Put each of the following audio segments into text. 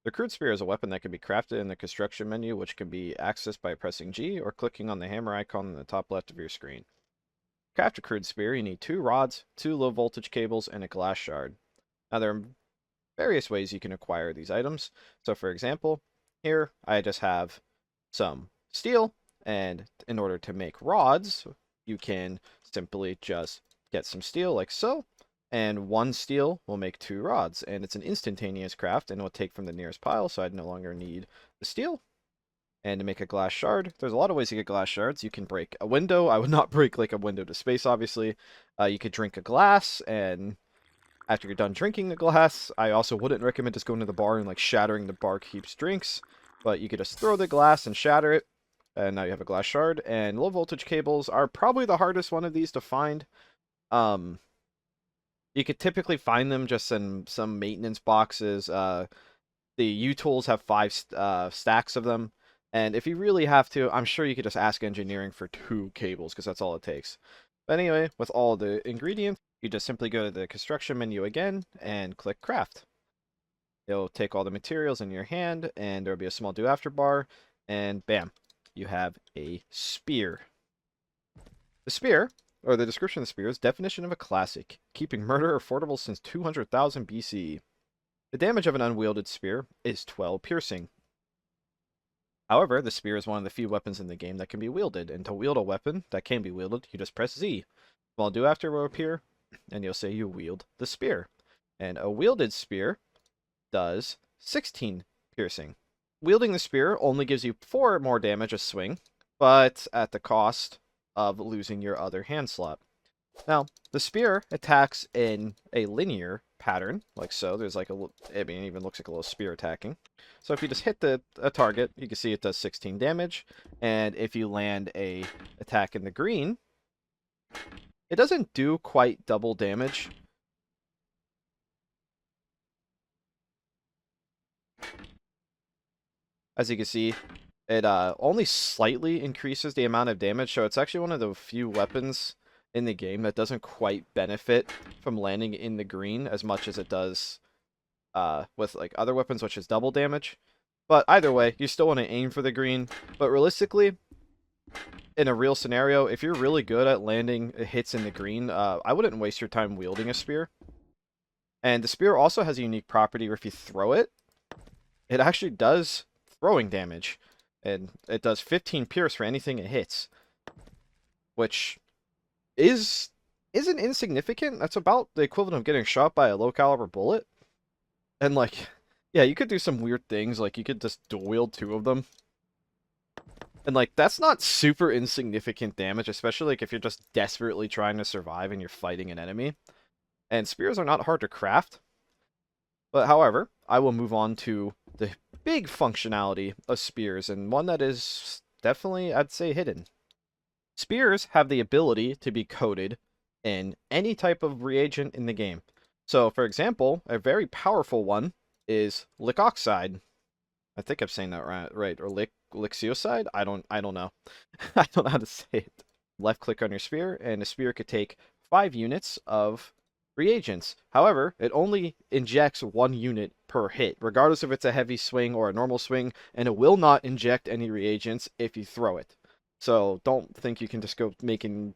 The crude spear is a weapon that can be crafted in the construction menu, which can be accessed by pressing G or clicking on the hammer icon in the top left of your screen. To craft a crude spear, you need 2 rods, 2 low voltage cables, and a glass shard. Now there are various ways you can acquire these items. So for example, here I just have some steel, and in order to make rods, you can simply just get some steel like so, and 1 steel will make 2 rods, and it's an instantaneous craft, and it will take from the nearest pile, so I'd no longer need the steel. And to make a glass shard, there's a lot of ways to get glass shards. You can break a window. I would not break like a window to space, obviously. You could drink a glass, and after you're done drinking the glass, I also wouldn't recommend just going to the bar and like shattering the barkeep's drinks, but you could just throw the glass and shatter it, and now you have a glass shard. And low voltage cables are probably the hardest one of these to find. Um, you could typically find them just in some maintenance boxes. The U-tools have 5 stacks of them, and if you really have to, I'm sure you could just ask engineering for 2 cables, because that's all it takes. But anyway, with all the ingredients, you just simply go to the construction menu again and click craft. It'll take all the materials in your hand, and there'll be a small do after bar, and bam, you have a spear. The spear, or the description of the spear, is definition of a classic, keeping murder affordable since 200,000 BCE. The damage of an unwielded spear is 12 piercing. However, the spear is one of the few weapons in the game that can be wielded, and to wield a weapon that can be wielded, you just press Z. Small do after will appear, and you'll say you wield the spear. And a wielded spear does 16 piercing. Wielding the spear only gives you 4 more damage a swing, but at the cost of losing your other hand slot. Now, the spear attacks in a linear pattern, like so. There's like it even looks like a little spear attacking. So if you just hit a target, you can see it does 16 damage. And if you land a attack in the green, it doesn't do quite double damage. As you can see, it only slightly increases the amount of damage, so it's actually one of the few weapons in the game that doesn't quite benefit from landing in the green as much as it does with like other weapons, which is double damage. But either way, you still want to aim for the green. But realistically, in a real scenario, if you're really good at landing hits in the green, I wouldn't waste your time wielding a spear. And the spear also has a unique property where if you throw it, it actually does throwing damage. And it does 15 pierce for anything it hits, which isn't insignificant. That's about the equivalent of getting shot by a low caliber bullet. And like, yeah, you could do some weird things, like you could just dual wield 2 of them. And like, that's not super insignificant damage, especially like if you're just desperately trying to survive and you're fighting an enemy. And spears are not hard to craft. But however, I will move on to the big functionality of spears, and one that is definitely, I'd say, hidden. Spears have the ability to be coated in any type of reagent in the game. So, for example, a very powerful one is lick oxide. I think I'm saying that right, or lixioside. I don't know. I don't know how to say it. Left click on your spear, and the spear could take 5 units of reagents. However, it only injects 1 unit per hit, regardless if it's a heavy swing or a normal swing, and it will not inject any reagents if you throw it. So don't think you can just go making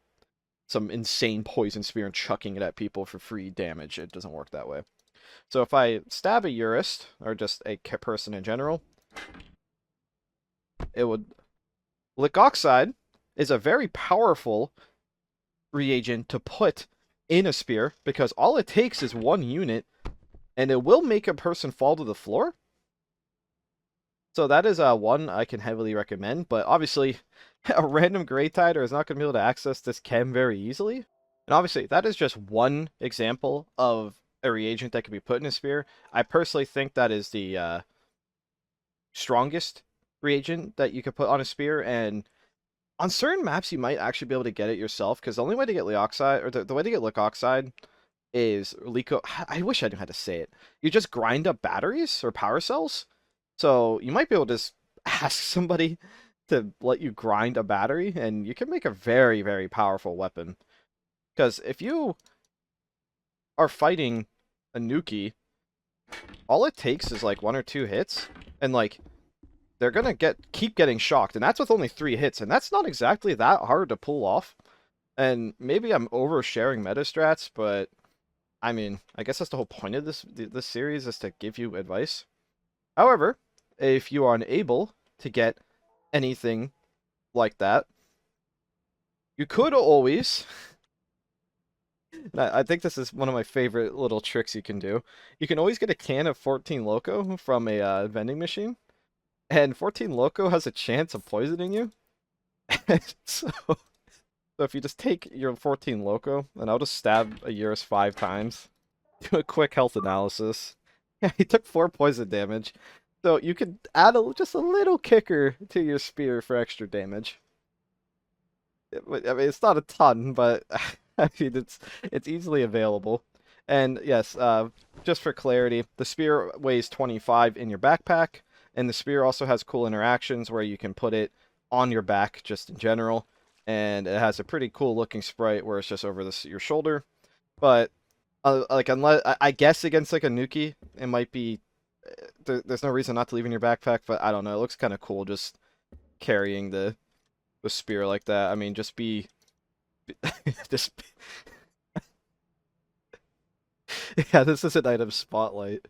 some insane poison spear and chucking it at people for free damage. It doesn't work that way. So if I stab a urist, or just a person in general, it would... Lick oxide is a very powerful reagent to put in a spear, because all it takes is 1 unit, and it will make a person fall to the floor. So that is one I can heavily recommend, but obviously a random Grey Tider is not going to be able to access this chem very easily. And obviously that is just one example of a reagent that can be put in a spear. I personally think that is the strongest reagent that you could put on a spear, and on certain maps you might actually be able to get it yourself, because the only way to get Leoxide, or the way to get Lick Oxide is I wish I knew how to say it. You just grind up batteries or power cells. So you might be able to just ask somebody to let you grind a battery, and you can make a very, very powerful weapon. Because if you are fighting a Nuki all it takes is like 1 or 2 hits, and like they're gonna keep getting shocked, and that's with only 3 hits, and that's not exactly that hard to pull off. And maybe I'm oversharing meta strats, but I mean, I guess that's the whole point of this series is to give you advice. However, if you are unable to get anything like that, you could always. I think this is one of my favorite little tricks you can do. You can always get a can of 14 Loco from a vending machine, and 14 Loco has a chance of poisoning you. So if you just take your 14 Loco, and I'll just stab a Eurus 5 times, do a quick health analysis. Yeah, he took 4 poison damage. So you could add just a little kicker to your spear for extra damage. I mean, it's not a ton, but I mean, it's easily available. And yes, just for clarity, the spear weighs 25 in your backpack, and the spear also has cool interactions where you can put it on your back just in general, and it has a pretty cool looking sprite where it's just over your shoulder. But like unless I guess against like a Nuki, it might be there's no reason not to leave in your backpack, but I don't know. It looks kind of cool just carrying the spear like that. I mean, just be just yeah, this is an item spotlight.